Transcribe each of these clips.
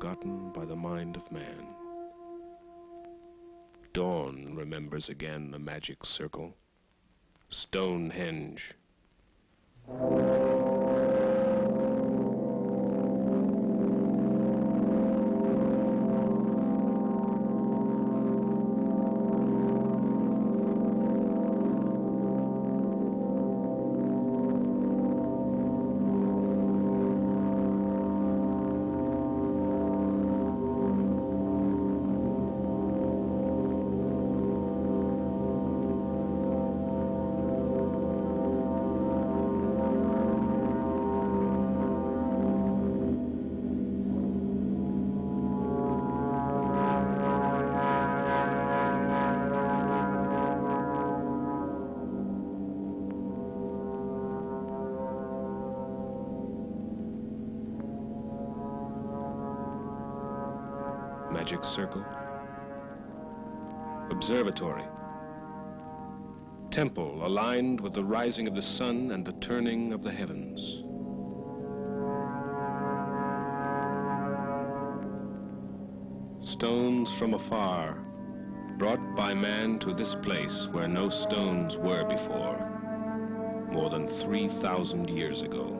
forgotten by the mind of man. Dawn remembers again the magic circle, Stonehenge. Magic circle, observatory, temple aligned with the rising of the sun and the turning of the heavens. Stones from afar, brought by man to this place where no stones were before, more than 3,000 years ago.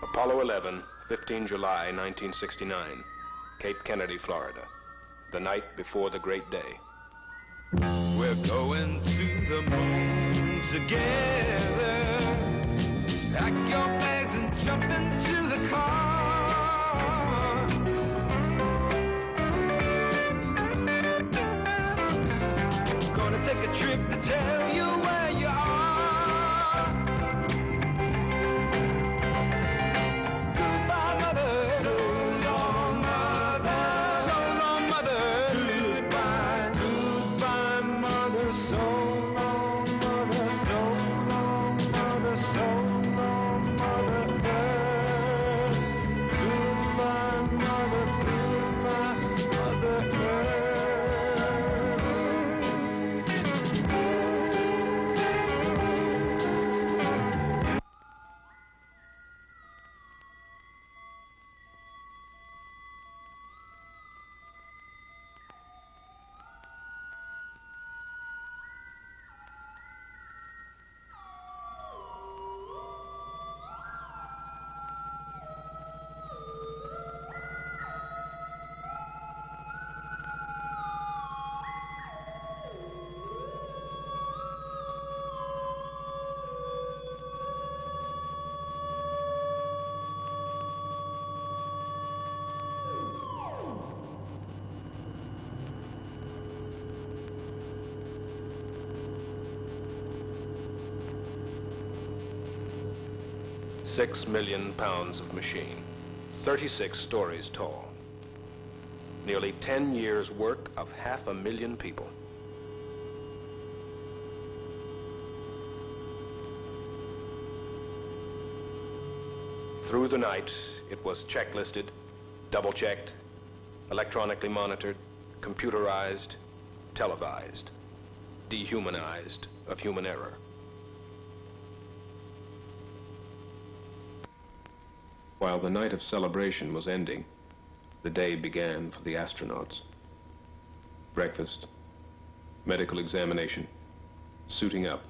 Apollo 11, 15 July 1969, Cape Kennedy, Florida. The night before the great day. We're going to the moon together. Pack your bags and jump into the car. Gonna take a trip to tell you where you are. £6 million of machine, 36 stories tall. Nearly 10 years' work of 500,000 people. Through the night, it was checklisted, double-checked, electronically monitored, computerized, televised, dehumanized of human error. While the night of celebration was ending, the day began for the astronauts. Breakfast, medical examination, suiting up.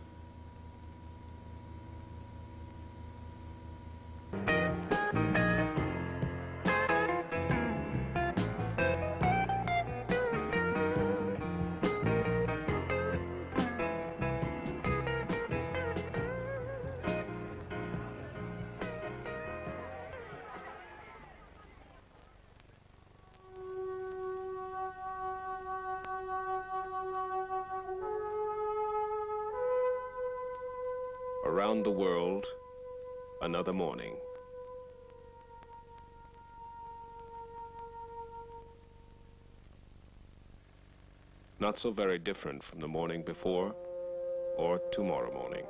Around the world, another morning. Not so very different from the morning before or tomorrow morning.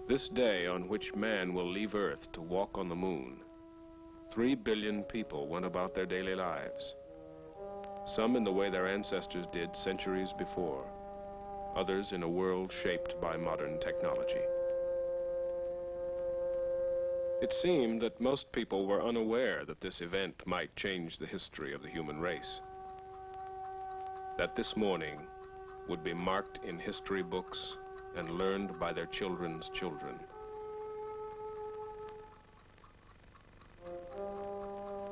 This day on which man will leave Earth to walk on the moon, 3 billion people went about their daily lives. Some in the way their ancestors did centuries before, others in a world shaped by modern technology. It seemed that most people were unaware that this event might change the history of the human race. That this morning would be marked in history books and learned by their children's children.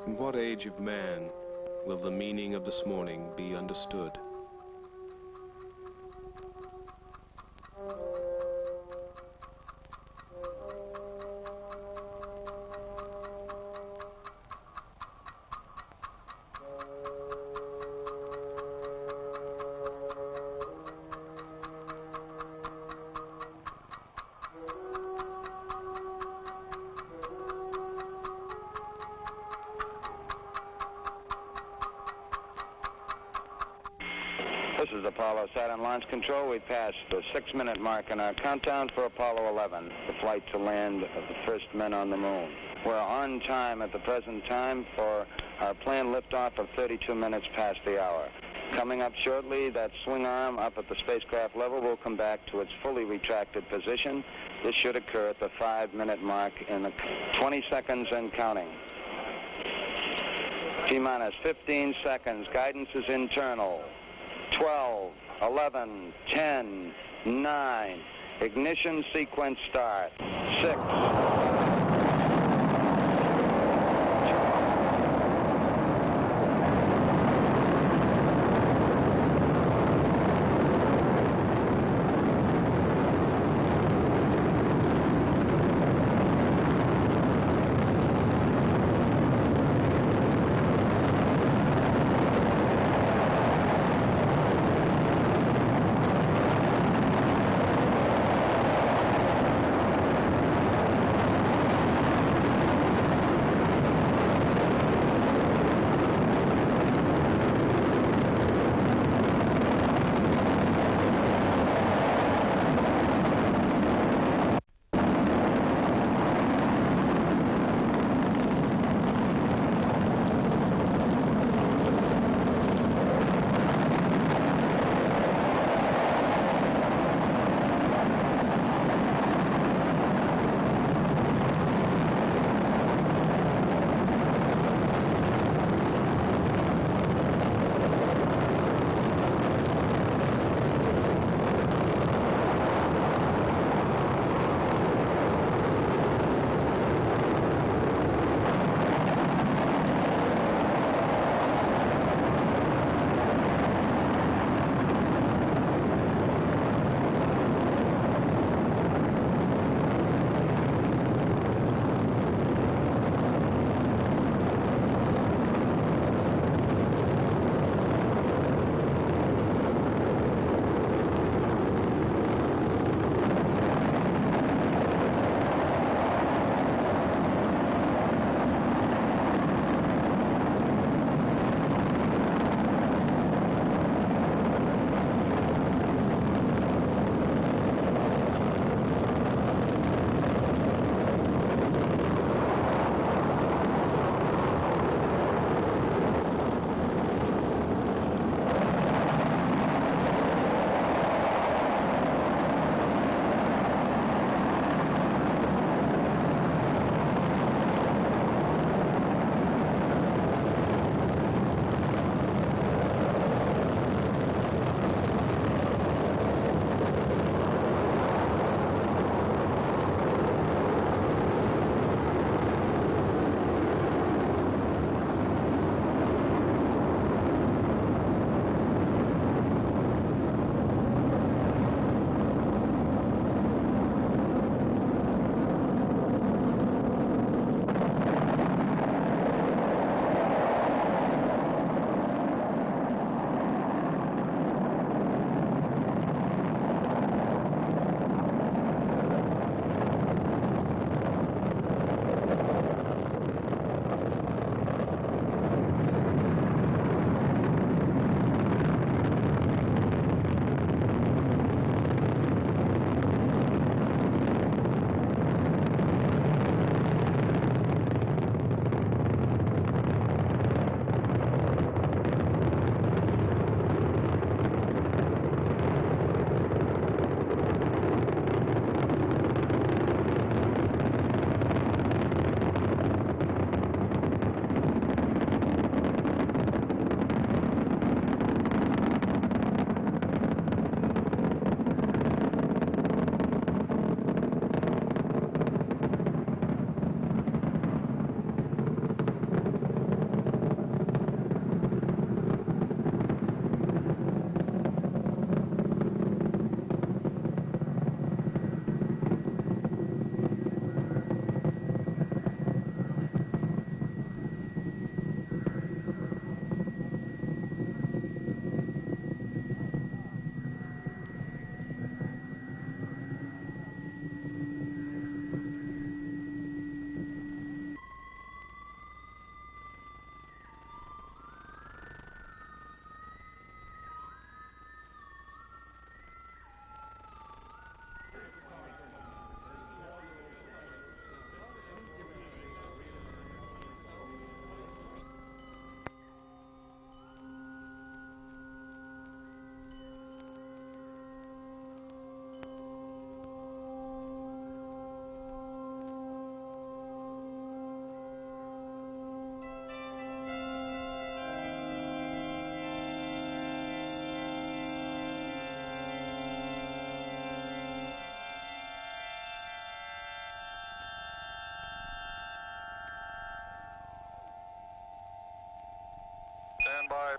In what age of man will the meaning of this morning be understood? This is Apollo Saturn Launch Control. We passed the 6-minute mark in our countdown for Apollo 11, the flight to land of the first men on the moon. We're on time at the present time for our planned liftoff of 32 minutes past the hour. Coming up shortly, that swing arm up at the spacecraft level will come back to its fully retracted position. This should occur at the 5-minute mark in the 20 seconds and counting. T-minus 15 seconds. Guidance is internal. 12, 11, 10, 9. Ignition sequence start. 6.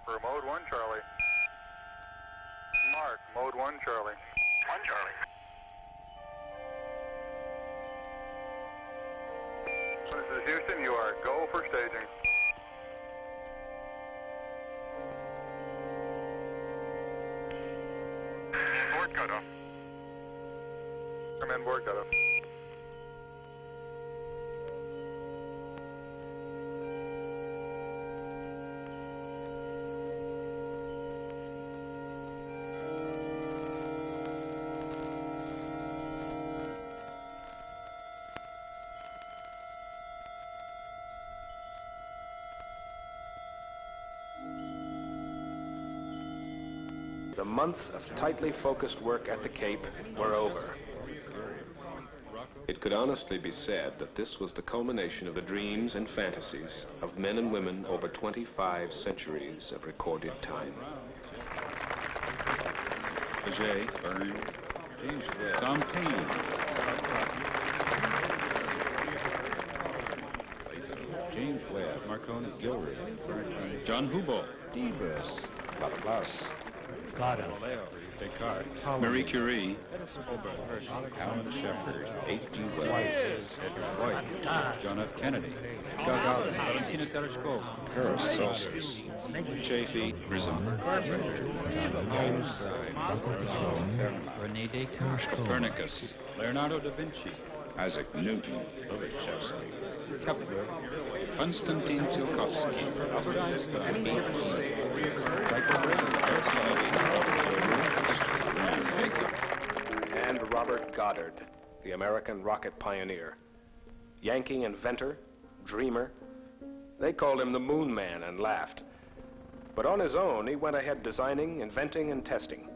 for mode 1 Charlie. Mark, mode 1 Charlie. 1 Charlie. This is Houston, you are go for staging. Board cutoff. Come in, board cutoff. The months of tightly focused work at the Cape were over. It could honestly be said that this was the culmination of the dreams and fantasies of men and women over 25 centuries of recorded time. Jay, Byrne, James Webb, Tom Paine, James Webb, Marconi, Gilroy, John Hubble, Debus, Laplace, Galileo, Descartes, Marie Curie, Alan Shepard, H.G. Wells, Edward White, John F. Kennedy, Gagarin, Valentina Tereshkova, Paracelsus, Chaffee, Prism, Carpenter, Rene Descartes, Copernicus, Leonardo da Vinci, Isaac Newton, Lobachevsky, Kepler, Konstantin Tsiolkovsky, Albert Einstein, Tycho Brahe, And Robert Goddard, the American rocket pioneer. Yankee inventor, dreamer. They called him the Moon Man and laughed. But on his own, he went ahead designing, inventing, and testing.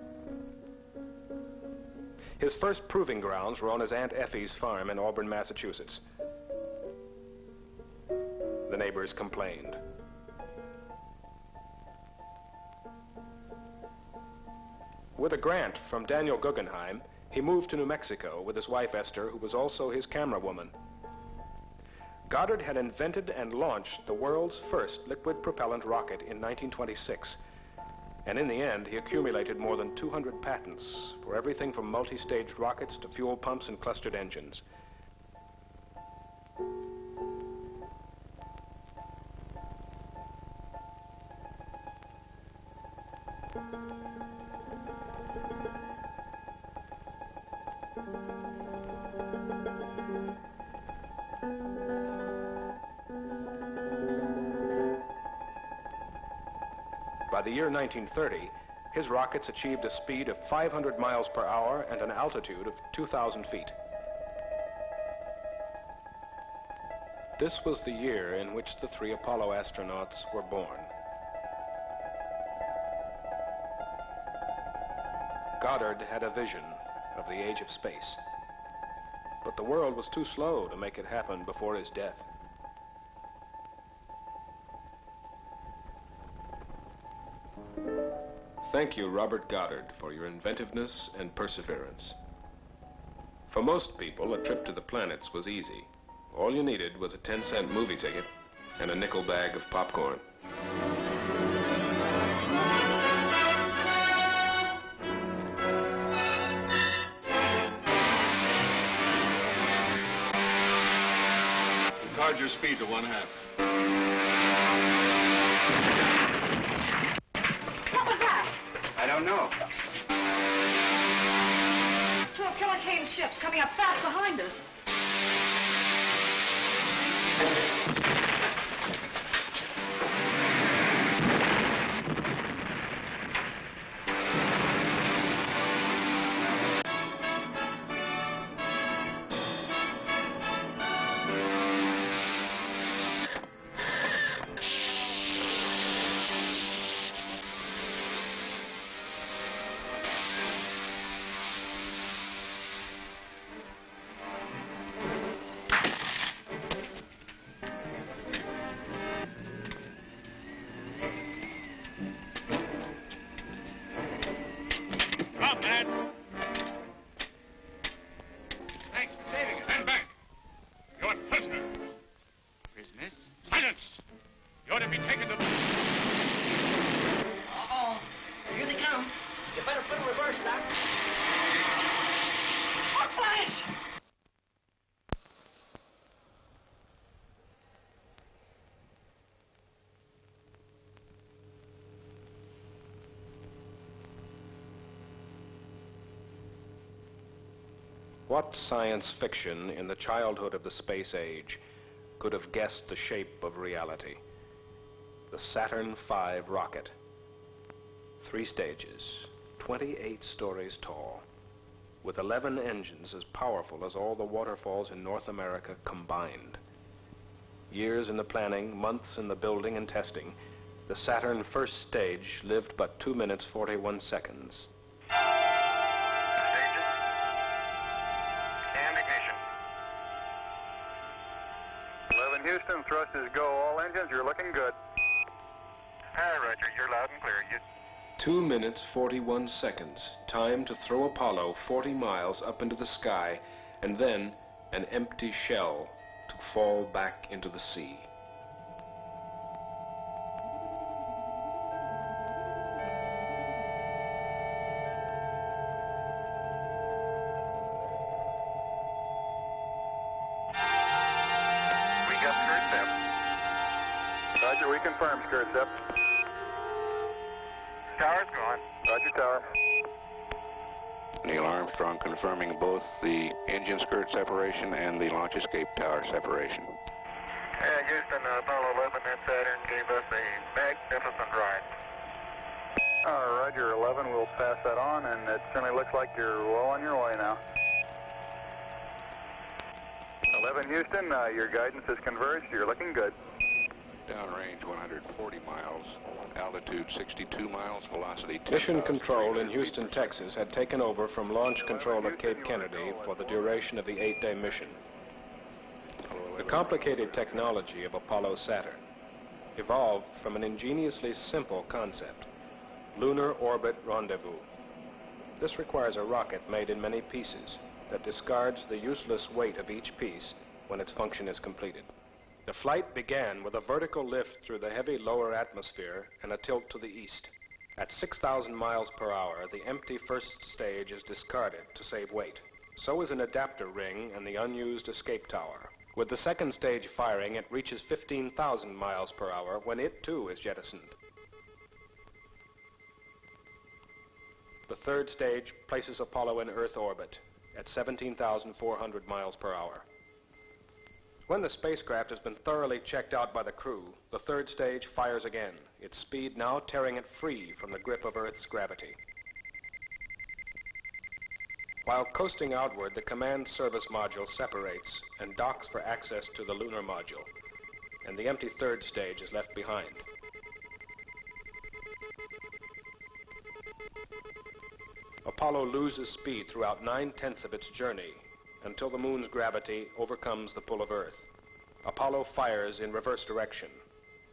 His first proving grounds were on his Aunt Effie's farm in Auburn, Massachusetts. The neighbors complained. With a grant from Daniel Guggenheim, he moved to New Mexico with his wife Esther, who was also his camera woman. Goddard had invented and launched the world's first liquid propellant rocket in 1926. And in the end, he accumulated more than 200 patents for everything from multi-staged rockets to fuel pumps and clustered engines. By the year 1930, his rockets achieved a speed of 500 miles per hour and an altitude of 2,000 feet. This was the year in which the 3 Apollo astronauts were born. Goddard had a vision of the age of space, but the world was too slow to make it happen before his death. Thank you, Robert Goddard, for your inventiveness and perseverance. For most people, a trip to the planets was easy. All you needed was a 10-cent movie ticket and a nickel bag of popcorn. Record your speed to 1/2. I don't know. 2 of Killer Kane's ships coming up fast behind us. What science fiction in the childhood of the space age could have guessed the shape of reality? The Saturn V rocket. 3 stages, 28 stories tall, with 11 engines as powerful as all the waterfalls in North America combined. Years in the planning, months in the building and testing, the Saturn first stage lived but 2 minutes 41 seconds. Stages. And ignition. 11 Houston, thrust is go. All engines, you're looking good. Hi, Roger. You're loud and clear. 2 minutes 41 seconds, time to throw Apollo 40 miles up into the sky, and then an empty shell to fall back into the sea. We got skirt step. Roger, we confirm skirt step. Tower's gone. Roger, tower. Neil Armstrong confirming both the engine skirt separation and the launch escape tower separation. Yeah, Houston, Apollo 11 and Saturn gave us a magnificent ride. Roger, 11, we'll pass that on, and it certainly looks like you're well on your way now. 11 Houston, your guidance is converged. You're looking good. Downrange 140 miles, altitude 62 miles, velocity 10,000. Mission Control in Houston, Texas had taken over from launch control at Cape Kennedy for the duration of the 8-day mission. The complicated technology of Apollo Saturn evolved from an ingeniously simple concept: lunar orbit rendezvous. This requires a rocket made in many pieces that discards the useless weight of each piece when its function is completed. The flight began with a vertical lift through the heavy lower atmosphere and a tilt to the east. At 6,000 miles per hour, the empty first stage is discarded to save weight. So is an adapter ring and the unused escape tower. With the second stage firing, it reaches 15,000 miles per hour when it too is jettisoned. The third stage places Apollo in Earth orbit at 17,400 miles per hour. When the spacecraft has been thoroughly checked out by the crew, the third stage fires again, its speed now tearing it free from the grip of Earth's gravity. While coasting outward, the command service module separates and docks for access to the lunar module, and the empty third stage is left behind. Apollo loses speed throughout 9/10 of its journey, until the moon's gravity overcomes the pull of Earth. Apollo fires in reverse direction,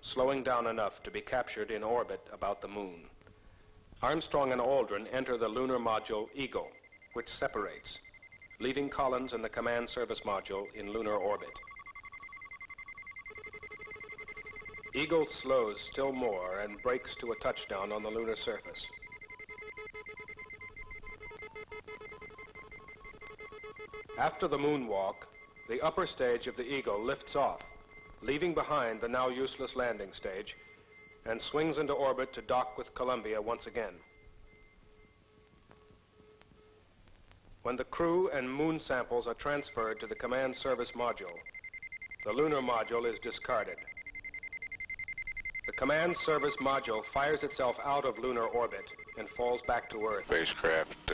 slowing down enough to be captured in orbit about the moon. Armstrong and Aldrin enter the lunar module Eagle, which separates, leaving Collins and the command service module in lunar orbit. Eagle slows still more and brakes to a touchdown on the lunar surface. After the moonwalk, the upper stage of the Eagle lifts off, leaving behind the now useless landing stage, and swings into orbit to dock with Columbia once again. When the crew and moon samples are transferred to the command service module, the lunar module is discarded. The command service module fires itself out of lunar orbit and falls back to Earth. Spacecraft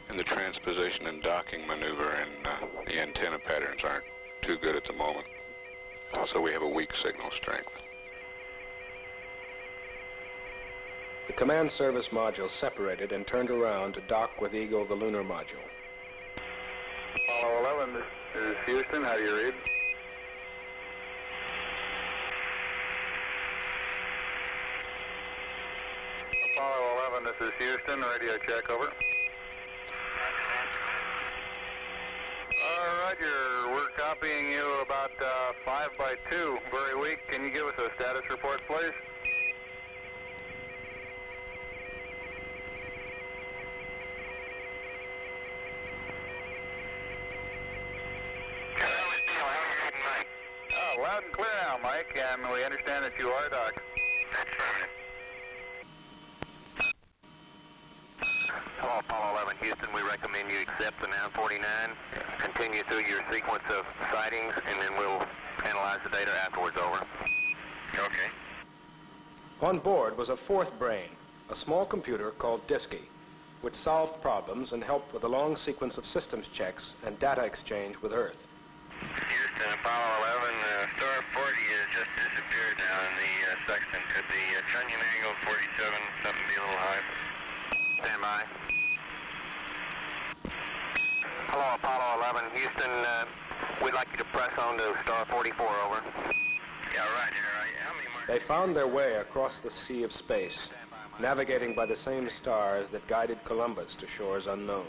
and the transposition and docking maneuver and the antenna patterns aren't too good at the moment. So we have a weak signal strength. The command service module separated and turned around to dock with Eagle, the lunar module. Apollo 11, this is Houston. How do you read? Apollo 11, this is Houston. Radio check, over. Roger, we're copying you about 5 by 2, very weak. Can you give us a status report, please? Oh, loud and clear now, Mike, and we understand that you are docked. That's affirmative. Hello, Apollo 11, Houston, we recommend you accept the 949, continue through your sequence of sightings, and then we'll analyze the data afterwards, over. Okay. On board was a fourth brain, a small computer called Disky, which solved problems and helped with a long sequence of systems checks and data exchange with Earth. Houston, Apollo 11, star 40 has just disappeared now in the sextant. Could the trunnion angle 47 something be a little high? Stand by. Hello, Apollo 11, Houston, we'd like you to press on to star 44, over. Yeah, right here. How many more? They found their way across the sea of space, navigating by the same stars that guided Columbus to shores unknown.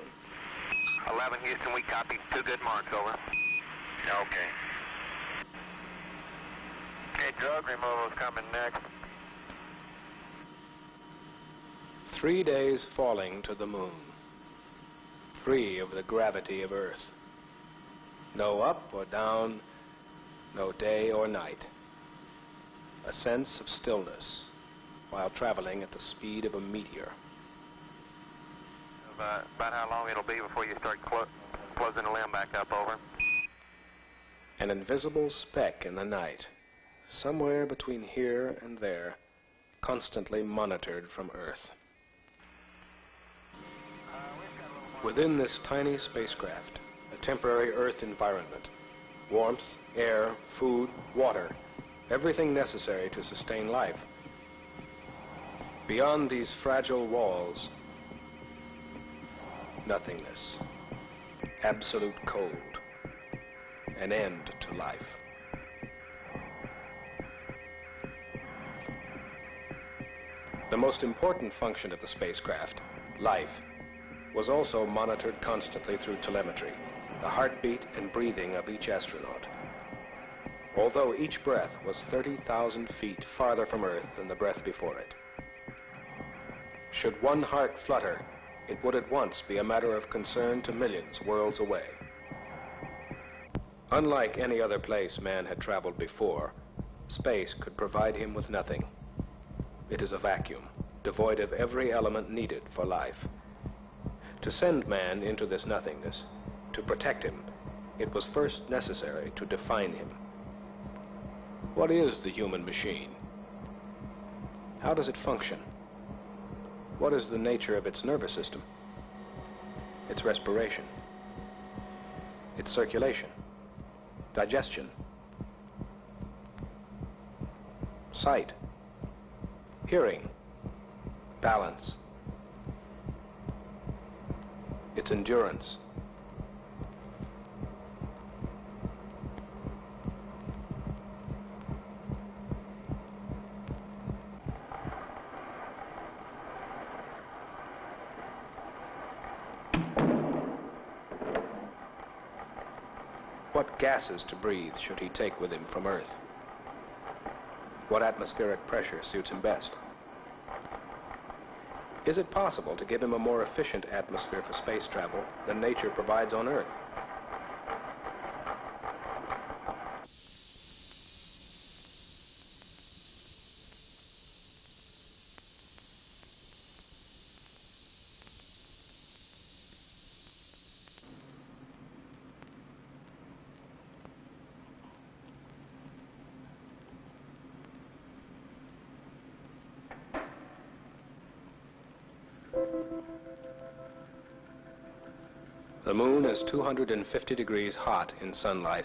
11, Houston, we copy. 2 good marks, over. Okay. Okay, drug removal's coming next. 3 days falling to the moon, free of the gravity of Earth. No up or down, no day or night. A sense of stillness while traveling at the speed of a meteor. About how long it'll be before you start closing the limb back up, over. An invisible speck in the night, somewhere between here and there, constantly monitored from Earth. Within this tiny spacecraft, a temporary Earth environment, warmth, air, food, water, everything necessary to sustain life. Beyond these fragile walls, nothingness, absolute cold, an end to life. The most important function of the spacecraft, life, was also monitored constantly through telemetry, the heartbeat and breathing of each astronaut. Although each breath was 30,000 feet farther from Earth than the breath before it. Should one heart flutter, it would at once be a matter of concern to millions worlds away. Unlike any other place man had traveled before, space could provide him with nothing. It is a vacuum, devoid of every element needed for life. To send man into this nothingness, to protect him, it was first necessary to define him. What is the human machine? How does it function? What is the nature of its nervous system? Its respiration? Its circulation? Digestion? Sight? Hearing? Balance? Its endurance? What gases to breathe should he take with him from Earth? What atmospheric pressure suits him best? Is it possible to give him a more efficient atmosphere for space travel than nature provides on Earth? The moon is 250 degrees hot in sunlight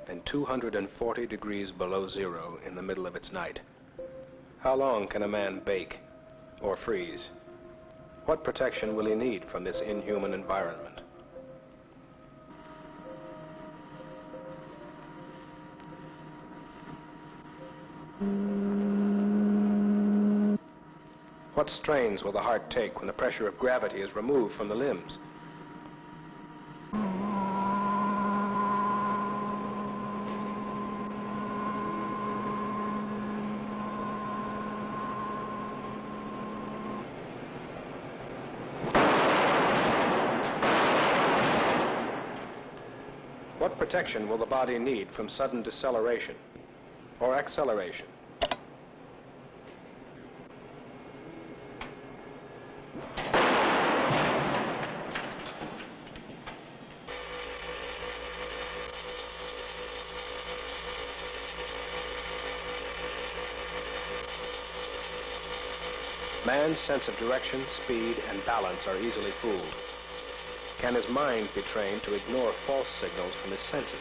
and 240 degrees below zero in the middle of its night. How long can a man bake or freeze? What protection will he need from this inhuman environment? What strains will the heart take when the pressure of gravity is removed from the limbs? What protection will the body need from sudden deceleration or acceleration? Man's sense of direction, speed, and balance are easily fooled. Can his mind be trained to ignore false signals from his senses?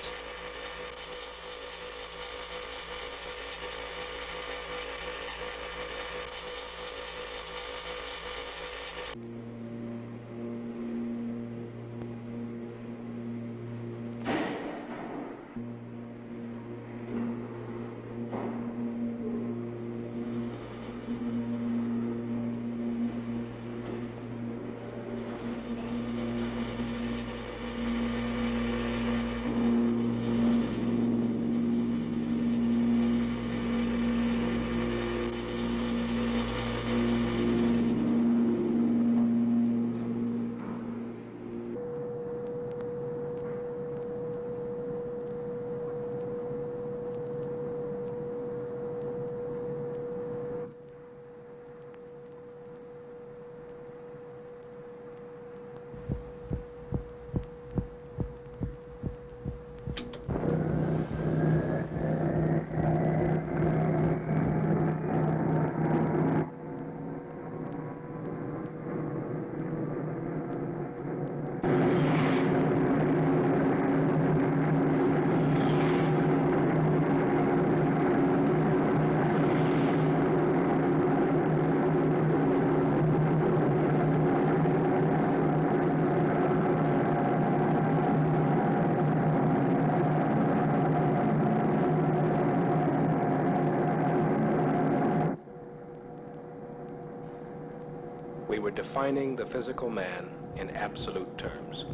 We were defining the physical man in absolute terms.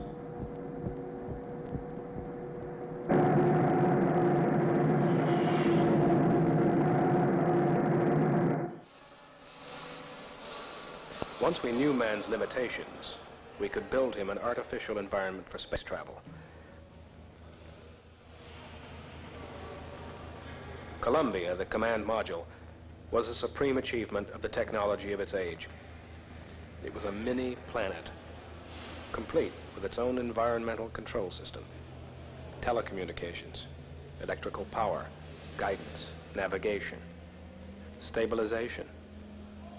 Once we knew man's limitations, we could build him an artificial environment for space travel. Columbia, the command module, was a supreme achievement of the technology of its age. It was a mini planet, complete with its own environmental control system, telecommunications, electrical power, guidance, navigation, stabilization,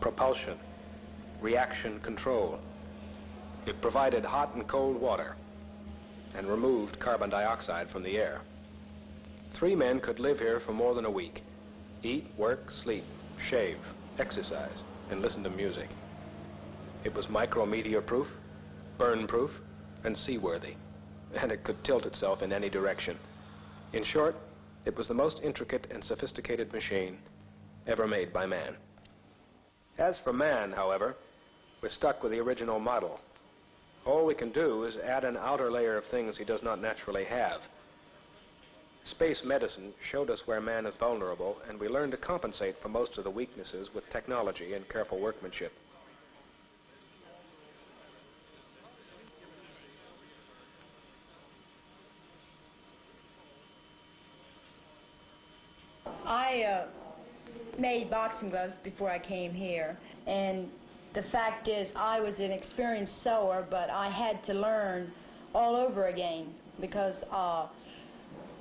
propulsion, reaction control. It provided hot and cold water and removed carbon dioxide from the air. 3 men could live here for more than a week, eat, work, sleep, shave, exercise, and listen to music. It was micrometeor-proof, burn-proof, and seaworthy, and it could tilt itself in any direction. In short, it was the most intricate and sophisticated machine ever made by man. As for man, however, we're stuck with the original model. All we can do is add an outer layer of things he does not naturally have. Space medicine showed us where man is vulnerable, and we learned to compensate for most of the weaknesses with technology and careful workmanship. I made boxing gloves before I came here, and the fact is I was an experienced sewer, but I had to learn all over again because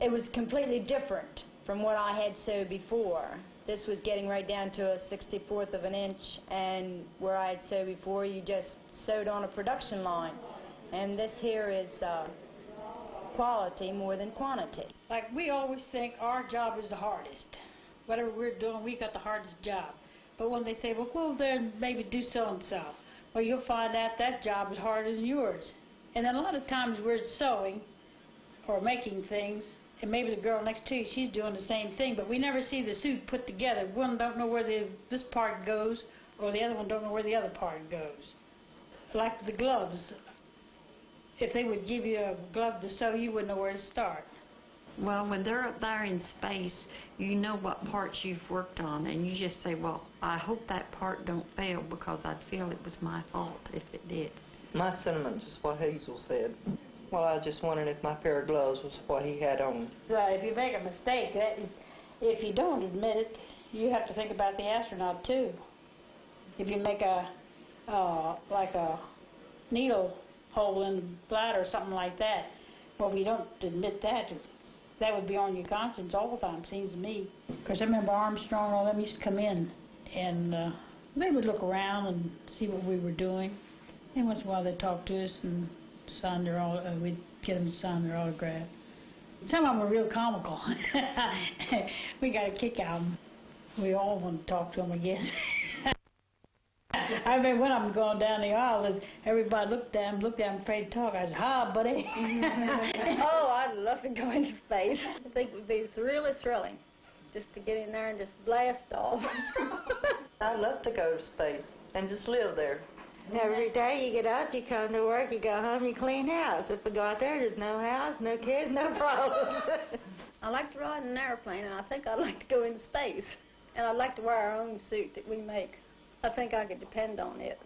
it was completely different from what I had sewed before. This was getting right down to a 64th of an inch, and where I had sewed before, you just sewed on a production line. And this here is quality more than quantity. Like, we always think our job is the hardest. Whatever we're doing, we got the hardest job. But when they say, well, go there and maybe do so-and-so, well, you'll find out that job is harder than yours. And then a lot of times we're sewing or making things, and maybe the girl next to you, she's doing the same thing, but we never see the suit put together. One don't know where this part goes, or the other one don't know where the other part goes. Like the gloves. If they would give you a glove to sew, you wouldn't know where to start. Well, when they're up there in space, you know what parts you've worked on, and you just say, well, I hope that part don't fail because I'd feel it was my fault if it did. My sentiments is what Hazel said. Well, I was just wondering if my pair of gloves was what he had on. Right, if you make a mistake, if you don't admit it, you have to think about the astronaut too. If you make like a needle hole in the bladder or something like that, well, if you don't admit that, that would be on your conscience all the time, seems to me. Because I remember Armstrong and all them used to come in and They would look around and see what we were doing. And once in a while they'd talk to us and sign their we'd get them to sign their autograph. Some of them were real comical. We got a kick out of them. We all wanted to talk to them, I guess. I remember one of them going down the aisle, as everybody looked at him, afraid to talk. I said, "Hi, buddy." Oh, I'd love to go into space. I think it would be really thrilling just to get in there and just blast off. I'd love to go to space and just live there. Every day you get up, you come to work, you go home, you clean house. If we go out there, there's no house, no kids, no problems. I like to ride in an airplane, and I think I'd like to go into space. And I'd like to wear our own suit that we make. I think I could depend on it.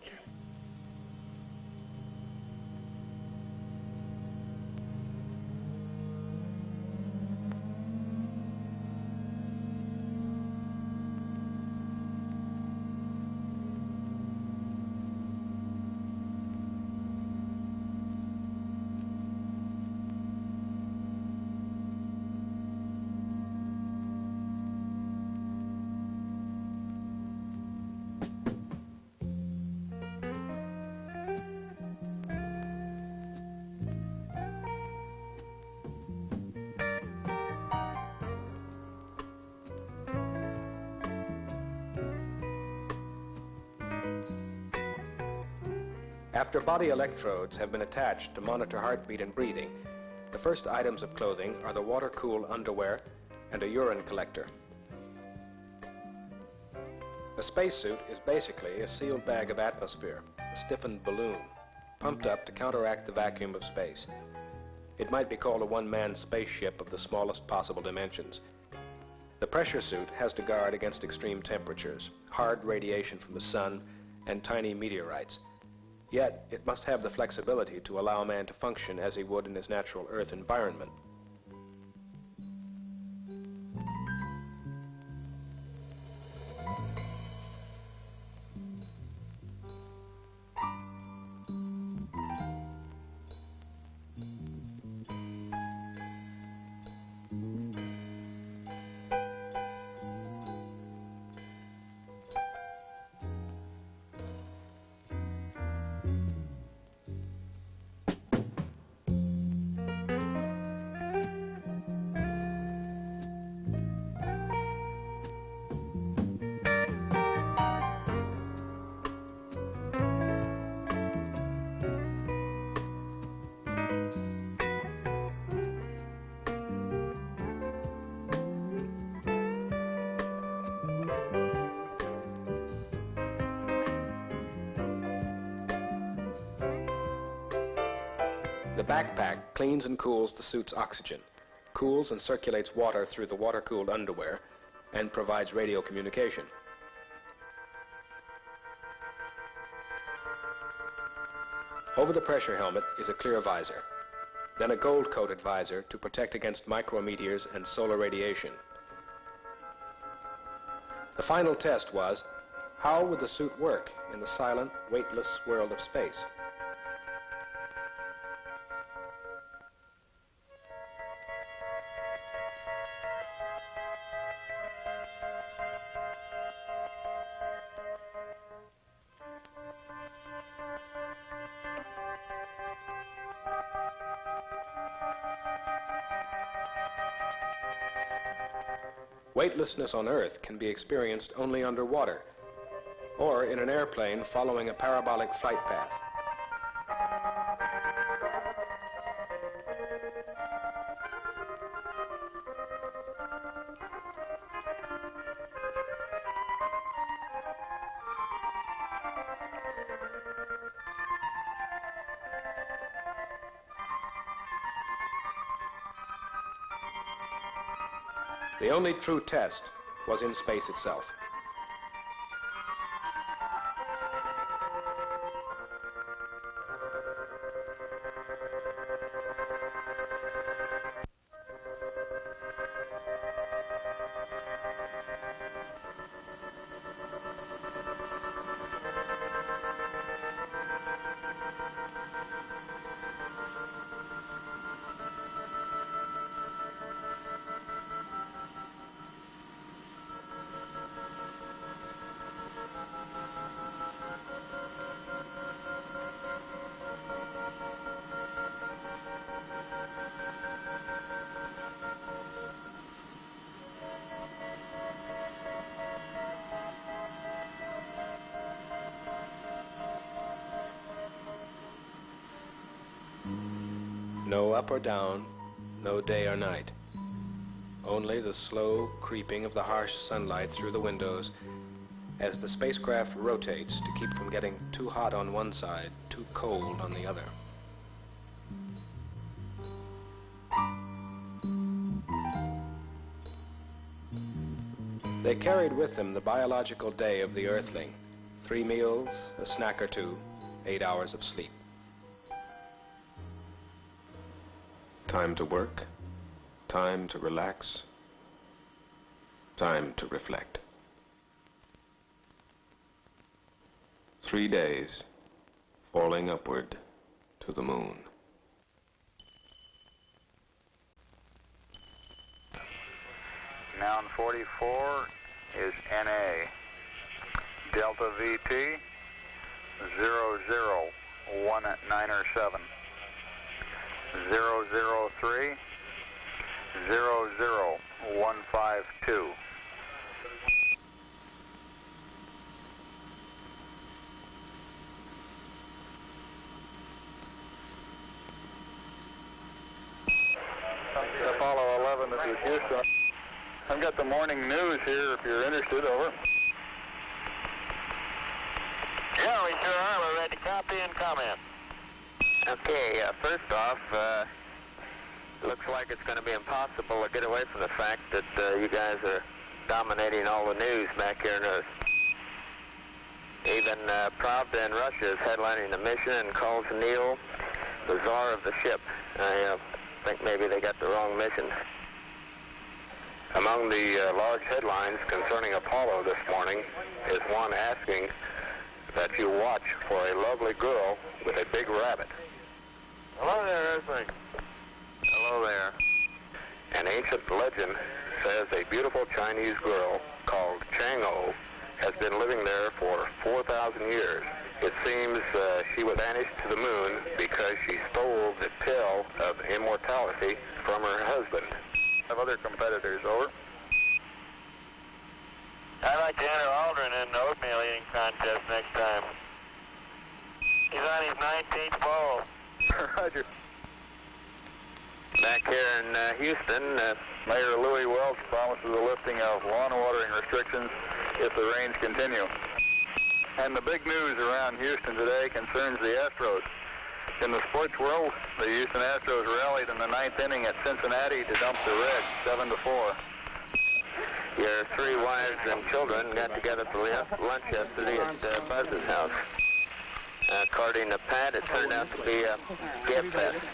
After body electrodes have been attached to monitor heartbeat and breathing, the first items of clothing are the water-cooled underwear and a urine collector. A spacesuit is basically a sealed bag of atmosphere, a stiffened balloon, pumped up to counteract the vacuum of space. It might be called a one-man spaceship of the smallest possible dimensions. The pressure suit has to guard against extreme temperatures, hard radiation from the sun, and tiny meteorites. Yet, it must have the flexibility to allow man to function as he would in his natural Earth environment. The backpack cleans and cools the suit's oxygen, cools and circulates water through the water-cooled underwear, and provides radio communication. Over the pressure helmet is a clear visor, then a gold-coated visor to protect against micrometeors and solar radiation. The final test was, how would the suit work in the silent, weightless world of space? Weightlessness on Earth can be experienced only underwater, or in an airplane following a parabolic flight path. The only true test was in space itself. No up or down, no day or night. Only the slow creeping of the harsh sunlight through the windows as the spacecraft rotates to keep from getting too hot on one side, too cold on the other. They carried with them the biological day of the Earthling. 3 meals, a snack or two, 8 hours of sleep. Time to work, time to relax, time to reflect. 3 days, falling upward to the moon. Noun 44 is NA. Delta VT 00197. 003 00152. Apollo 11, this is Houston. I've got the morning news here if you're interested. Over. Yeah, we sure are. We're ready to copy and comment. Okay, first off, looks like it's going to be impossible to get away from the fact that you guys are dominating all the news back here in Earth. Even Pravda in Russia is headlining the mission and calls Neil the czar of the ship. I think maybe they got the wrong mission. Among the large headlines concerning Apollo this morning is one asking that you watch for a lovely girl with a big rabbit. Hello there, Earthling. Hello there. An ancient legend says a beautiful Chinese girl called Chang'o has been living there for 4,000 years. It seems she was banished to the moon because she stole the pill of immortality from her husband. Have other competitors. Over. I'd like to enter Aldrin in the oatmeal eating contest next time. He's on his 19th bowl. Roger. Back here in Houston, Mayor Louis Welch promises the lifting of lawn watering restrictions if the rains continue. And the big news around Houston today concerns the Astros. In the sports world, the Houston Astros rallied in the 9th inning at Cincinnati to dump the Reds 7-4. Your 3 wives and children got together for lunch yesterday at Buzz's house. According to Pat, it turned out to be a gift fest.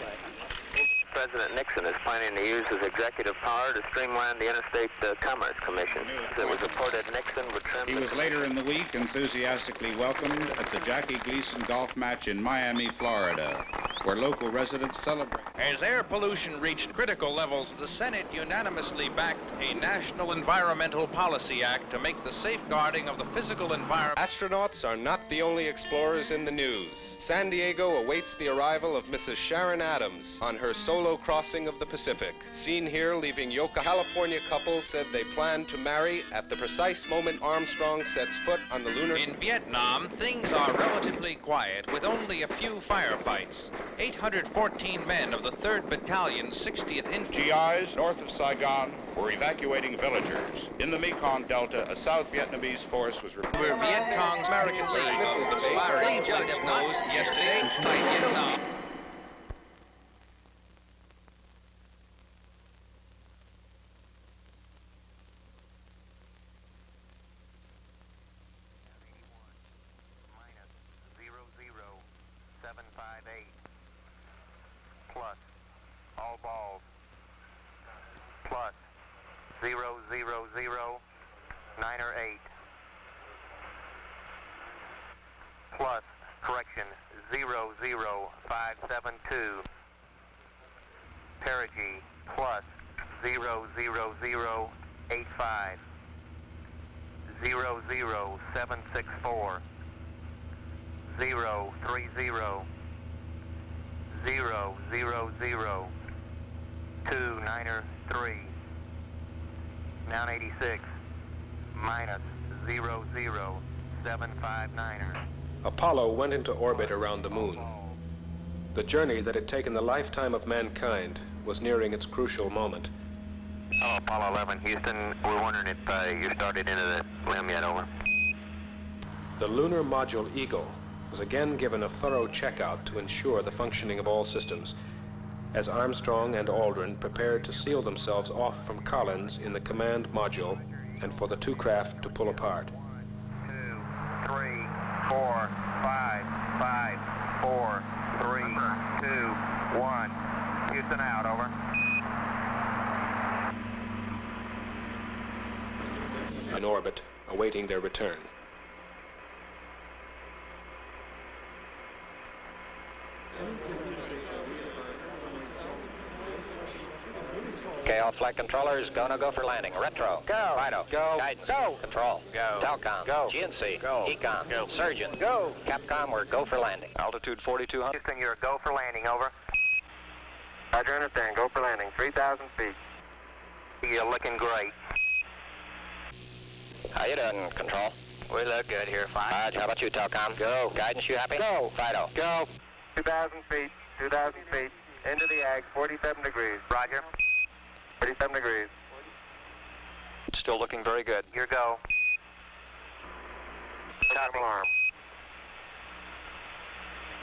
President Nixon is planning to use his executive power to streamline the Interstate Commerce Commission. It was reported Nixon would trim... He was later in the week enthusiastically welcomed at the Jackie Gleason golf match in Miami, Florida, where local residents celebrate. As air pollution reached critical levels, the Senate unanimously backed a National Environmental Policy Act to make the safeguarding of the physical environment... Astronauts are not the only explorers in the news. San Diego awaits the arrival of Mrs. Sharon Adams on her solo crossing of the Pacific. Seen here leaving Yokohama, California couple said they plan to marry at the precise moment Armstrong sets foot on the lunar... In Vietnam, things are relatively quiet, with only a few firefights. 814 men of the 3rd Battalion, 60th GIs north of Saigon were evacuating villagers. In the Mekong Delta, a South Vietnamese force was reported. Where Viet Cong's American lead missile debate firing nose yesterday by Vietnam. Plus, all balls, plus 000 9 or 8, plus, correction, 00572, perigee, plus 00085, 00764, 030, 000 2 9er 3, noun 86, minus 00759er. Apollo went into orbit around the moon. The journey that had taken the lifetime of mankind was nearing its crucial moment. Hello, Apollo 11, Houston. We're wondering if you started into the limb yet, over. The lunar module Eagle was again given a thorough checkout to ensure the functioning of all systems, as Armstrong and Aldrin prepared to seal themselves off from Collins in the command module and for the two craft to pull apart. 2, 3, 4, 5, 5, 4, 3, 2, 1. Houston out, over. In orbit, awaiting their return. Okay, all flight controllers, go for landing. Retro. Go. Fido. Go. Guidance. Go. Control. Go. Telcom. Go. GNC. Go. Ecom. Go. Surgeon. Go. Capcom, we're go for landing. Altitude 4,200. Houston, you're go for landing, over. Roger, understand. Go for landing. 3,000 feet. You're looking great. How you doing, Control? We look good here, fine. Roger, how about you, Telcom? Go. Guidance, you happy? Go. Fido. Go. 2,000 feet. 2,000 feet. Into the ag. 47 degrees. Roger. 37 degrees. Still looking very good. Your go. Copy. Alarm.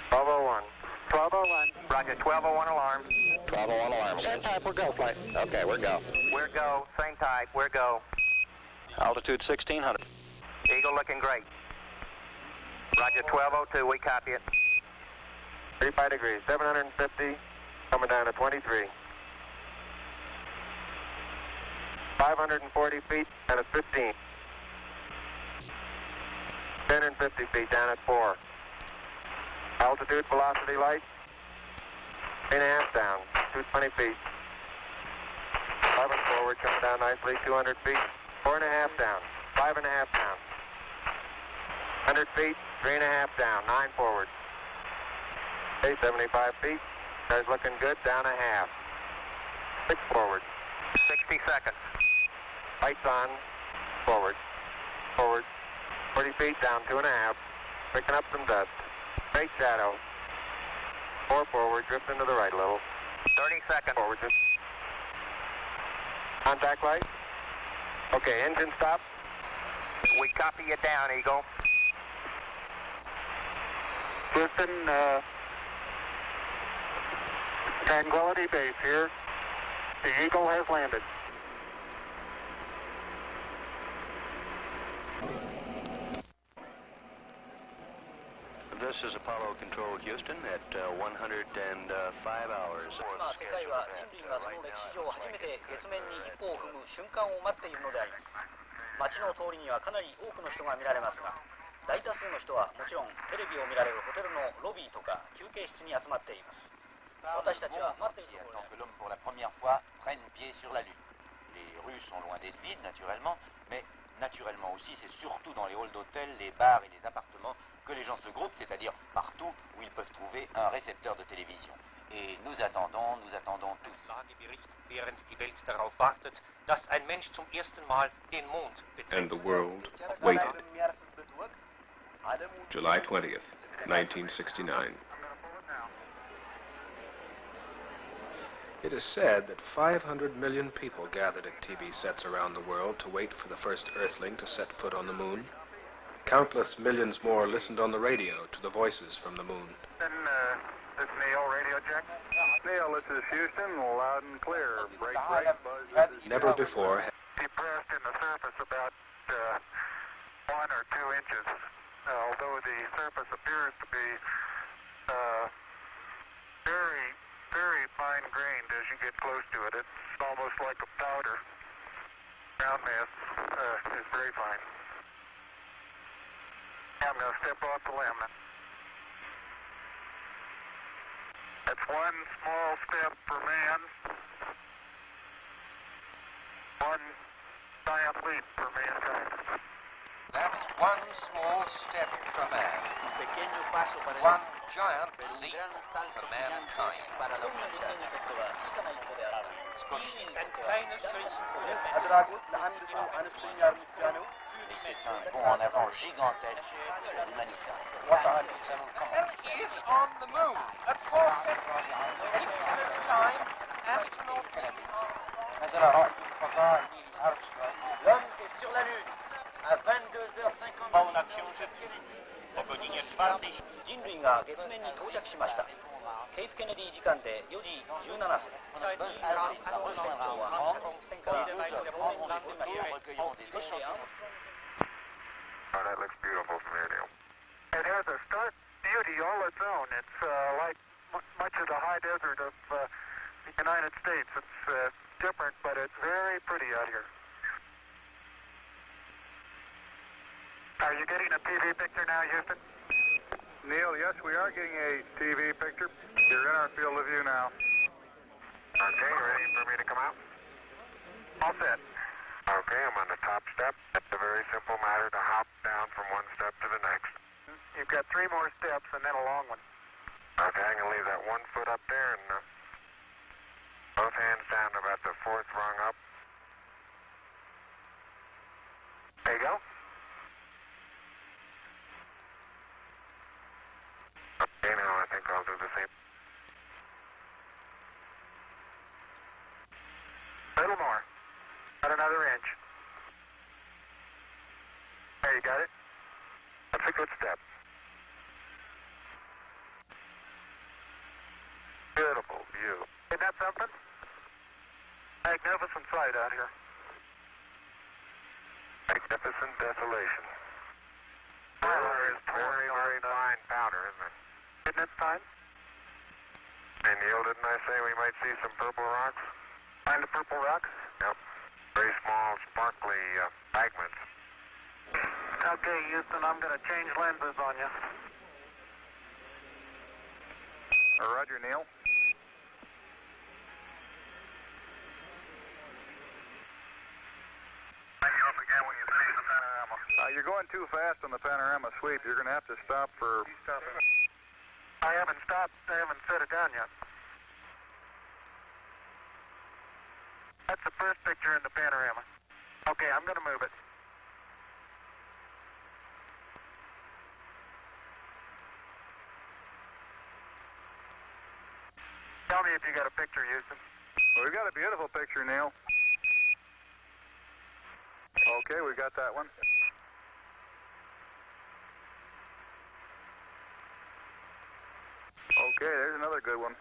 1201. 1201. Roger, 1201 alarm. 1201 alarm. Same type, we're go, flight. Okay, we're go. We're go. Same type, we're go. Altitude 1,600. Eagle looking great. Roger, 1202, we copy it. 35 degrees, 750, coming down to 23. 540 feet, and it's 15. 1050 feet, down at 4. Altitude, velocity, light. 3.5 down, 220 feet. 11 forward, coming down nicely, 200 feet. 4.5 down, 5.5 down. 100 feet, 3.5 down, 9 forward. Okay, 75 feet. Guys looking good, down a half. 6 forward. 60 seconds. Lights on, forward, forward. 40 feet, down 2.5. Picking up some dust. Straight shadow. 4 forward, drift into the right a little. 30 seconds. Forward, just. Contact light. Okay, engine stop. We copy you down, Eagle. Houston, Tranquility Base here. The Eagle has landed. This is Apollo Control Houston at 105 hours. 今、世界は人類がその歴史上初めて月面に一歩を踏む瞬間を待っているのであります。街の通りにはかなり多くの人が見られますが、大多数の人はもちろんテレビを見られるホテルのロビーとか休憩室に集まっています。私たちは待っているところで。 que l'homme pour la première fois prenne pied sur la Lune. Les rues sont loin d'être vides naturellement, mais naturellement aussi c'est surtout dans les halls d'hôtels, les bars et les appartements que les gens se groupent, c'est-à-dire partout où ils peuvent trouver un récepteur de télévision. Et nous attendons tous. Lagebericht, während die Welt darauf wartet, dass ein Mensch zum ersten Mal den Mond betritt. And the world waited. July 20th, 1969. It is said that 500 million people gathered at TV sets around the world to wait for the first Earthling to set foot on the moon. Countless millions more listened on the radio to the voices from the moon. This is Neil, radio check. Neil, this is Houston, loud and clear. Break, buzz. Never before Depressed in the surface about 1 or 2 inches. Although the surface appears to be very, very fine-grained as you get close to it. It's almost like a powder. Ground mass is very fine. I'm going to step off the limb. That's one small step for man, one giant leap for mankind. That's one small step for man, one giant leap for mankind. Dies ist ein kleiner Schritt für den Menschen. Et c'est un bond en avant gigantesque pour l'humanité. Is on the moon at 4 seconds, 8 Canada time, astronaut Neil Armstrong. L'homme est sur la Lune à 22h50. En action, M. Kennedy. 人類が月面に到着しました。ケープケネディ時間で4時17分。船長は発射線から月面に降りました。そしてアームストロング。 That looks beautiful from here, Neil. It has a stark beauty all its own. It's like much of the high desert of the United States. It's different, but it's very pretty out here. Are you getting a TV picture now, Houston? Neil, yes, we are getting a TV picture. You're in our field of view now. Okay, ready for me to come out? All set. Okay, I'm on the top step. It's a very simple matter to hop down from one step to the next. You've got 3 more steps and then a long one. Okay, I'm going to leave that 1 foot up there and both hands down about the 4th rung up. There you go. Okay, now I think I'll do the same. A little more. About another inch. There, you got it? That's a good step. Beautiful view. Isn't that something? Magnificent sight out here. Magnificent desolation. Powder is very, very fine powder, isn't it? Isn't it fine? Hey, Neil, didn't I say we might see some purple rocks? Find the purple rocks? Yep. Very small, sparkly fragments. Okay, Houston, I'm going to change lenses on you. Roger, Neil. Hang you up again when you finish the panorama. You're going too fast on the panorama sweep. You're going to have to stop for... I haven't stopped. I haven't set it down yet. That's the first picture in the panorama. Okay, I'm going to move it. Tell me if you got a picture, Houston. Well, we've got a beautiful picture, Neil. Okay, we got that one. Okay, there's another good one.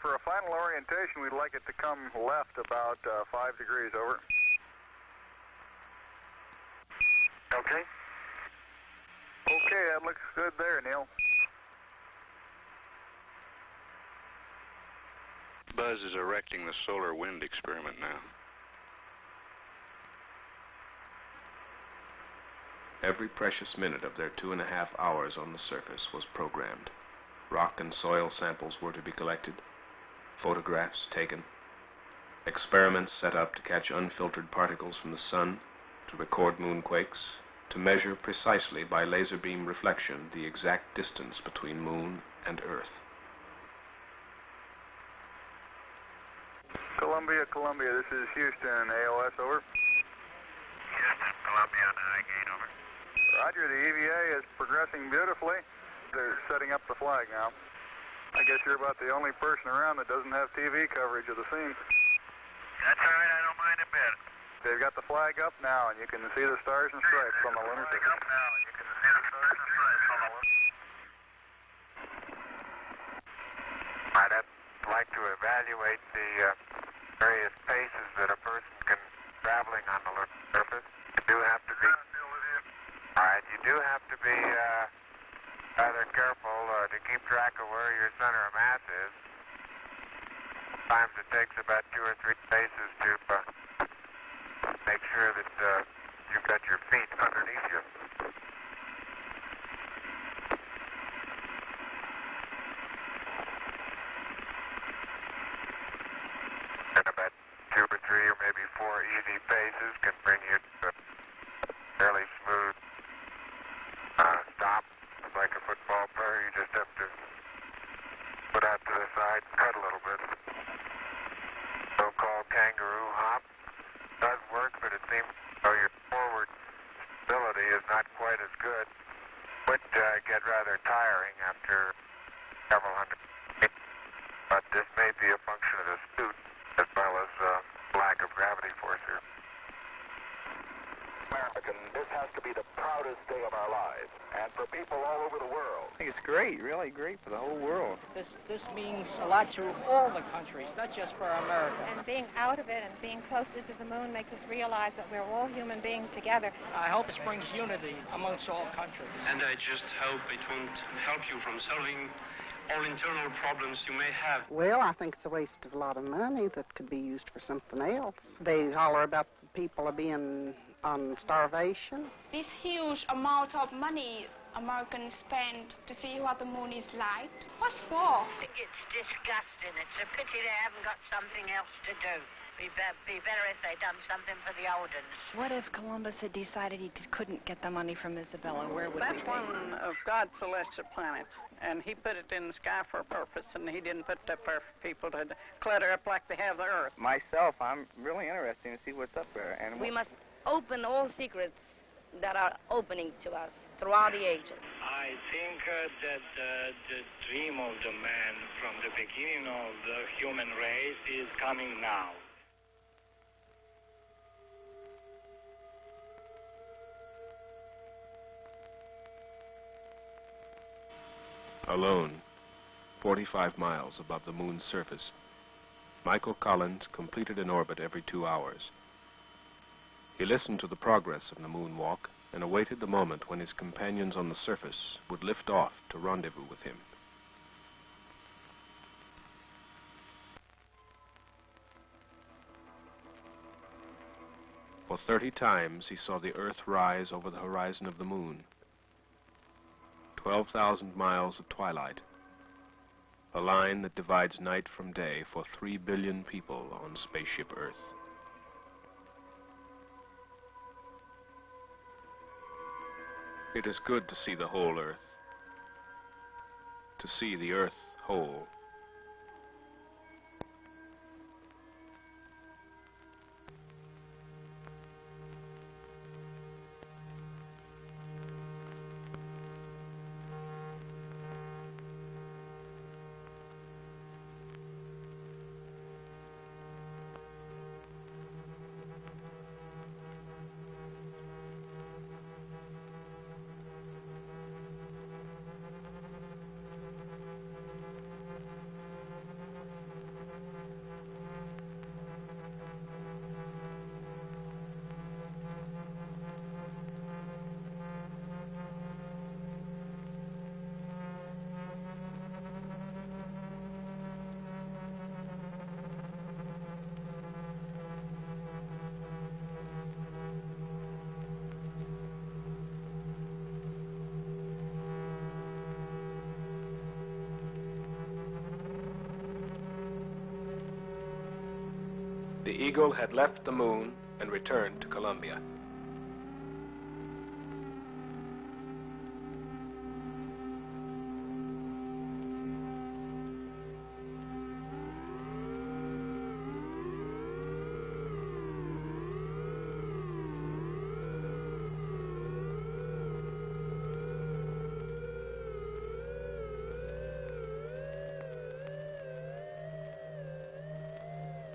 For a final orientation, we'd like it to come left about 5 degrees over. Okay. Okay, that looks good there, Neil. Buzz is erecting the solar wind experiment now. Every precious minute of their 2.5 hours on the surface was programmed. Rock and soil samples were to be collected, photographs taken, experiments set up to catch unfiltered particles from the sun, to record moonquakes, to measure precisely by laser beam reflection the exact distance between moon and Earth. Columbia, this is Houston, AOS, over. Houston, Columbia on the high gain, over. Roger, the EVA is progressing beautifully. They're setting up the flag now. I guess you're about the only person around that doesn't have TV coverage of the scene. That's all right, I don't mind a bit. They've got the flag up now, and you can see the stars and stripes on the lunar surface. Up now, and you can see the stars and stripes on the lunar. I'd like to evaluate the various paces that a person can traveling on the lunar surface. You do have to be. All right, you do have to be rather careful to keep track of where your center of mass is. Sometimes it takes about 2 or 3 paces to make sure that you've got your feet underneath you. And about 2 or 3 or maybe 4 easy paces can bring you to a fairly smooth stop. It's like a football player. You just have to put out to the side and cut a little bit. So-called kangaroo hop does work, but it seems So your forward stability is not quite as good. Would get rather tiring after several hundred feet. But this may be a function of the suit as well as lack of gravity force here. American, this has to be the proudest day of our lives, and for people all over the world. I think it's great, really great for the whole world. This means a lot to all the countries, not just for America. And being out of it and being closer to the moon makes us realize that we're all human beings together. I hope it brings unity amongst all countries. And I just hope it won't help you from solving all internal problems you may have. Well, I think it's a waste of a lot of money that could be used for something else. They holler about people being on starvation. This huge amount of money Americans spend to see what the moon is like. What's for? It's disgusting. It's a pity they haven't got something else to do. Be better if they'd done something for the old uns. What if Columbus had decided he couldn't get the money from Isabella? Where would That's we be? one of God's celestial planets, and he put it in the sky for a purpose, and he didn't put it up there for people to clutter up like they have the Earth. Myself, I'm really interested to see what's up there. And we must open all secrets that are opening to us throughout the ages. I think that the dream of the man from the beginning of the human race is coming now. Alone, 45 miles above the moon's surface, Michael Collins completed an orbit every 2 hours. He listened to the progress of the moonwalk and awaited the moment when his companions on the surface would lift off to rendezvous with him. For 30 times he saw the Earth rise over the horizon of the moon. 12,000 miles of twilight, a line that divides night from day for 3 billion people on spaceship Earth. It is good to see the whole Earth, to see the Earth whole. The Eagle had left the moon and returned to Columbia.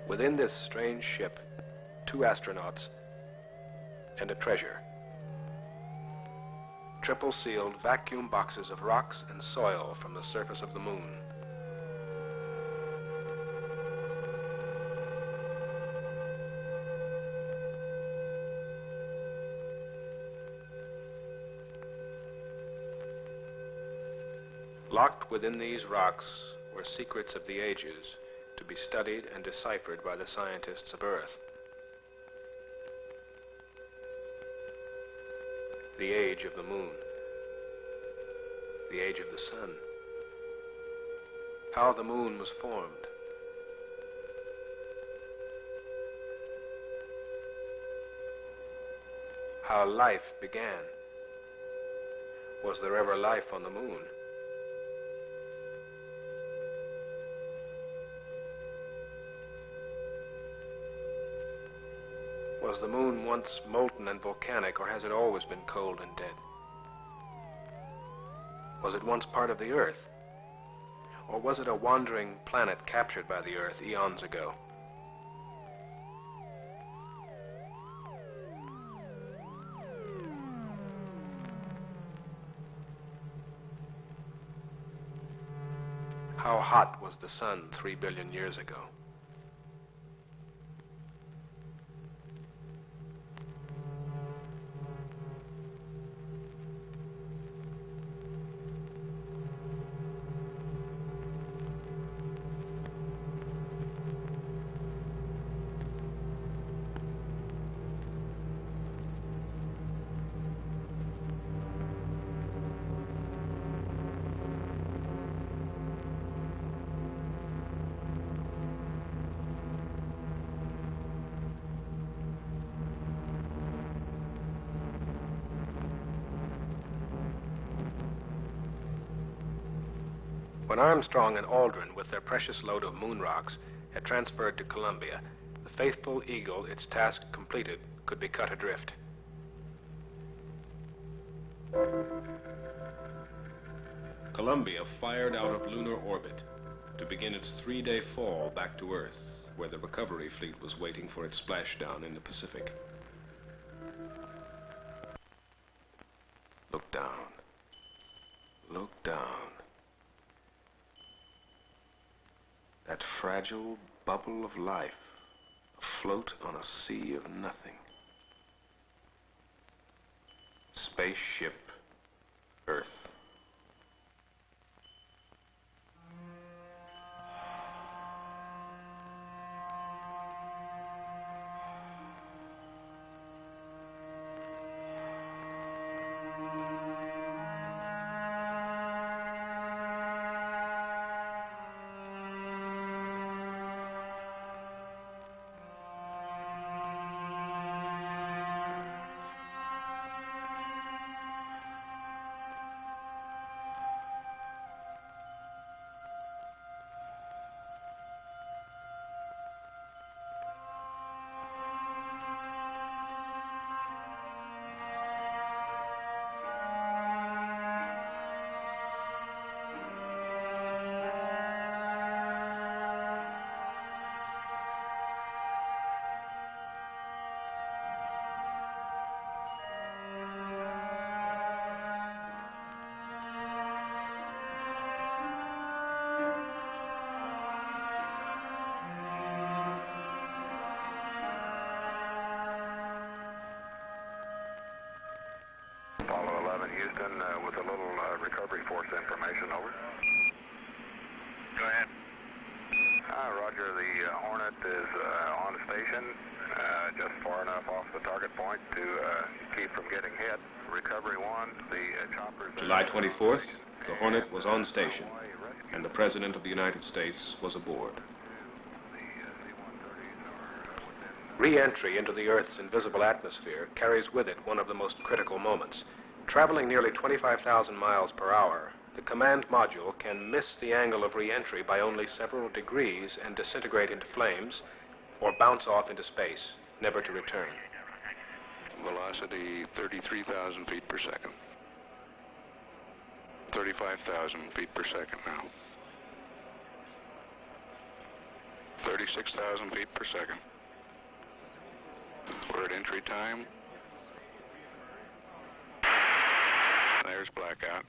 Within this strange ship, 2 astronauts and a treasure. Triple-sealed vacuum boxes of rocks and soil from the surface of the moon. Locked within these rocks were secrets of the ages, to be studied and deciphered by the scientists of Earth. The age of the moon, the age of the sun, how the moon was formed, how life began. Was there ever life on the moon? Was the moon once molten and volcanic, or has it always been cold and dead? Was it once part of the Earth? Or was it a wandering planet captured by the Earth eons ago? How hot was the sun 3 billion years ago? When Armstrong and Aldrin, with their precious load of moon rocks, had transferred to Columbia, the faithful Eagle, its task completed, could be cut adrift. Columbia fired out of lunar orbit to begin its 3-day fall back to Earth, where the recovery fleet was waiting for its splashdown in the Pacific. Look down. Look down. That fragile bubble of life afloat on a sea of nothing. Spaceship Earth. Houston, with a little recovery force information, over. Go ahead. Roger, the Hornet is on station, just far enough off the target point to keep from getting hit. Recovery 1, the choppers... July 24th, the Hornet was on station, and the President of the United States was aboard. Re-entry into the Earth's invisible atmosphere carries with it one of the most critical moments. Traveling nearly 25,000 miles per hour, the command module can miss the angle of re-entry by only several degrees and disintegrate into flames, or bounce off into space, never to return. Velocity 33,000 feet per second. 35,000 feet per second now. 36,000 feet per second. We're at entry time. There's blackout.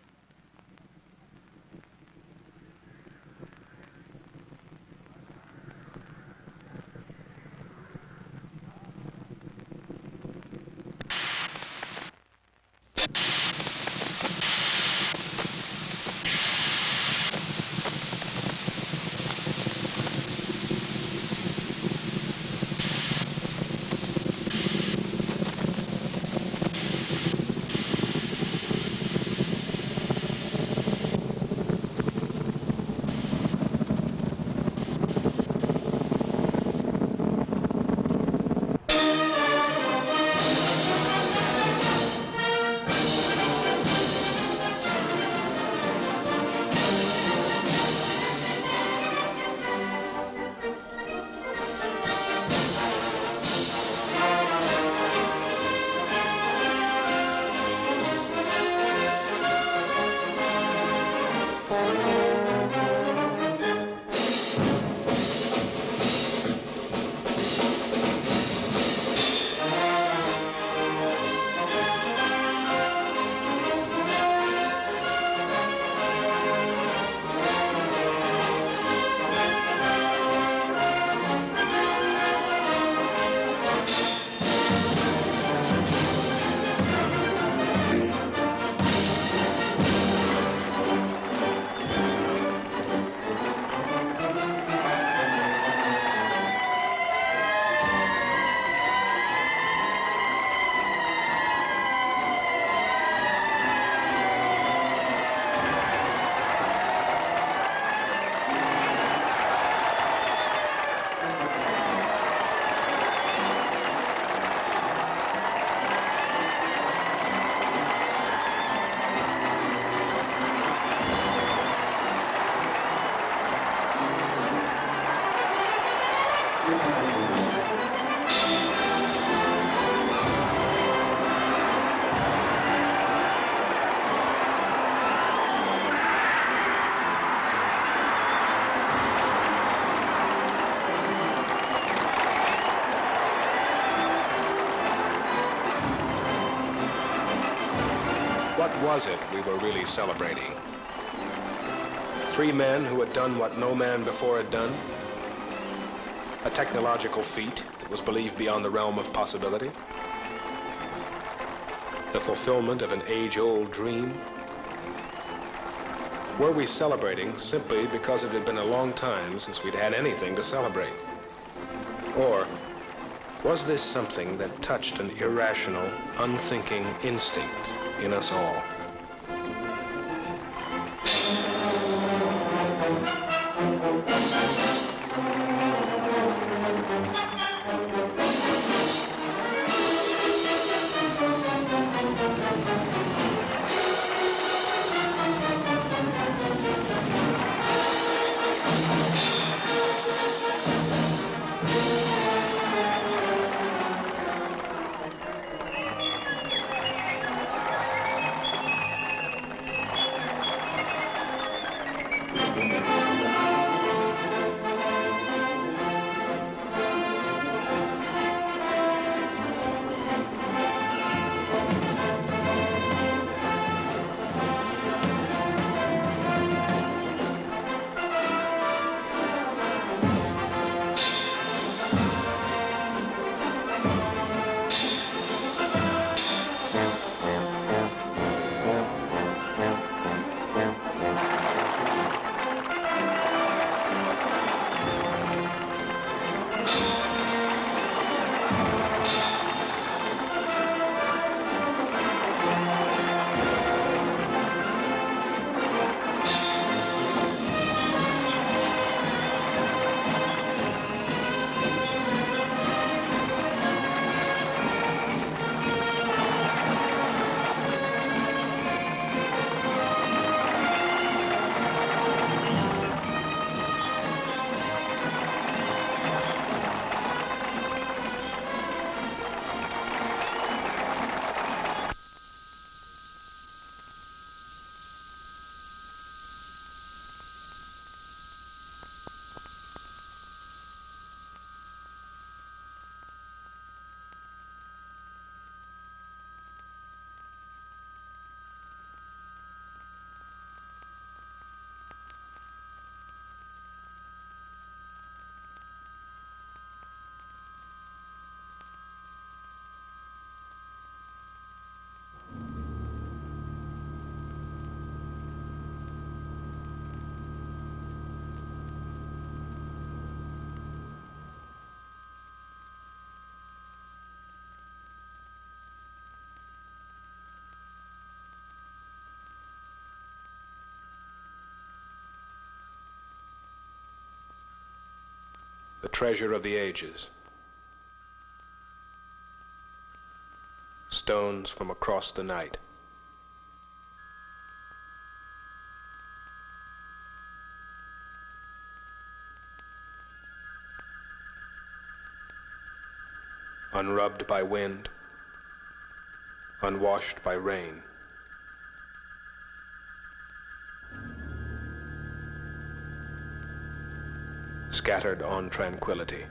What was it we were really celebrating? 3 men who had done what no man before had done? A technological feat that was believed beyond the realm of possibility? The fulfillment of an age-old dream? Were we celebrating simply because it had been a long time since we'd had anything to celebrate? Or was this something that touched an irrational, unthinking instinct in us all? The treasure of the ages. Stones from across the night. Unrubbed by wind, unwashed by rain. Scattered on tranquility.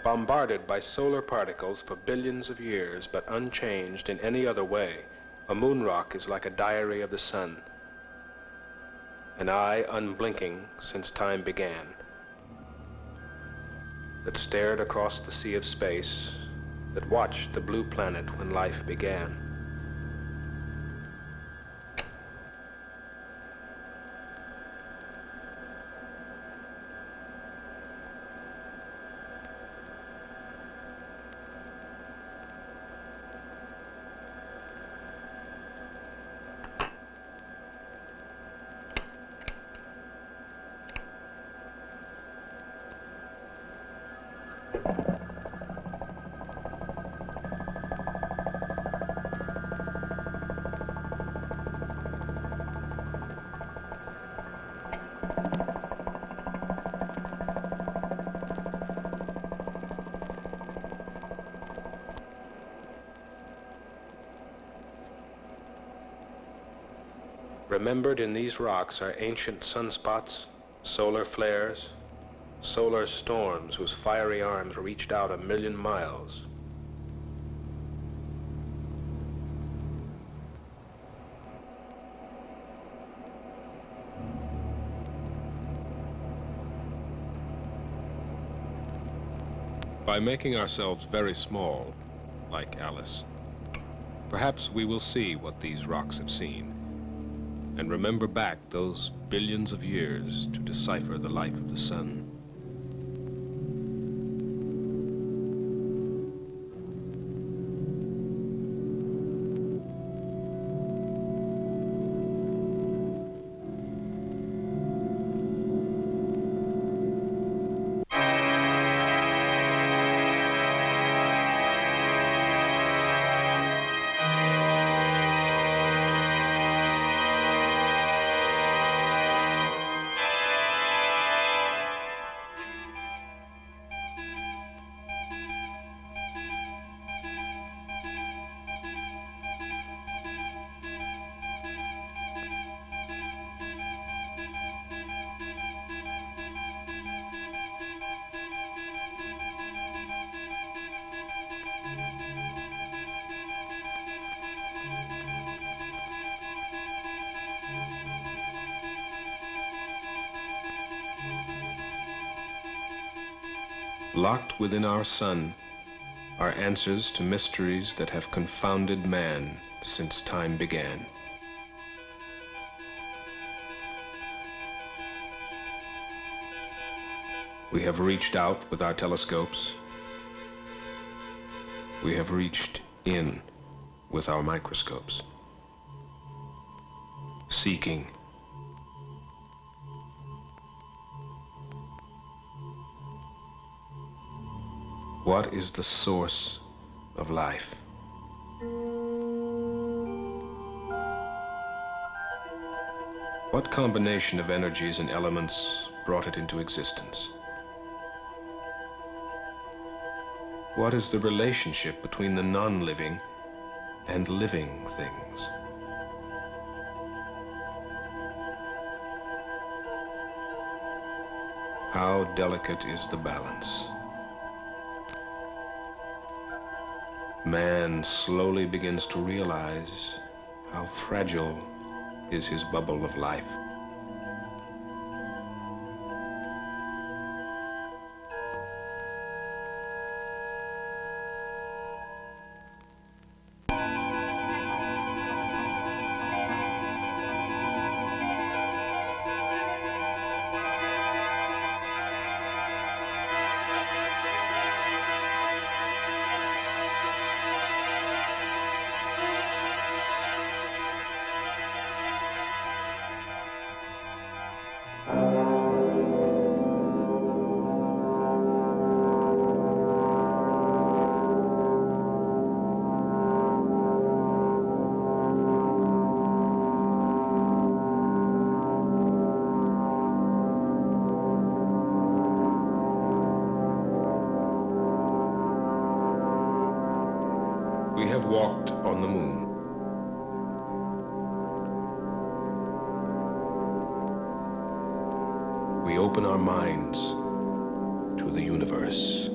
Bombarded by solar particles for billions of years, but unchanged in any other way, a moon rock is like a diary of the sun, an eye unblinking since time began, that stared across the sea of space, that watched the blue planet when life began. Remembered in these rocks are ancient sunspots, solar flares, solar storms whose fiery arms reached out 1,000,000 miles. By making ourselves very small, like Alice, perhaps we will see what these rocks have seen, and remember back those billions of years to decipher the life of the sun. Locked within our sun are answers to mysteries that have confounded man since time began. We have reached out with our telescopes. We have reached in with our microscopes, seeking. What is the source of life? What combination of energies and elements brought it into existence? What is the relationship between the non-living and living things? How delicate is the balance? Man slowly begins to realize how fragile is his bubble of life. We have walked on the moon. We open our minds to the universe.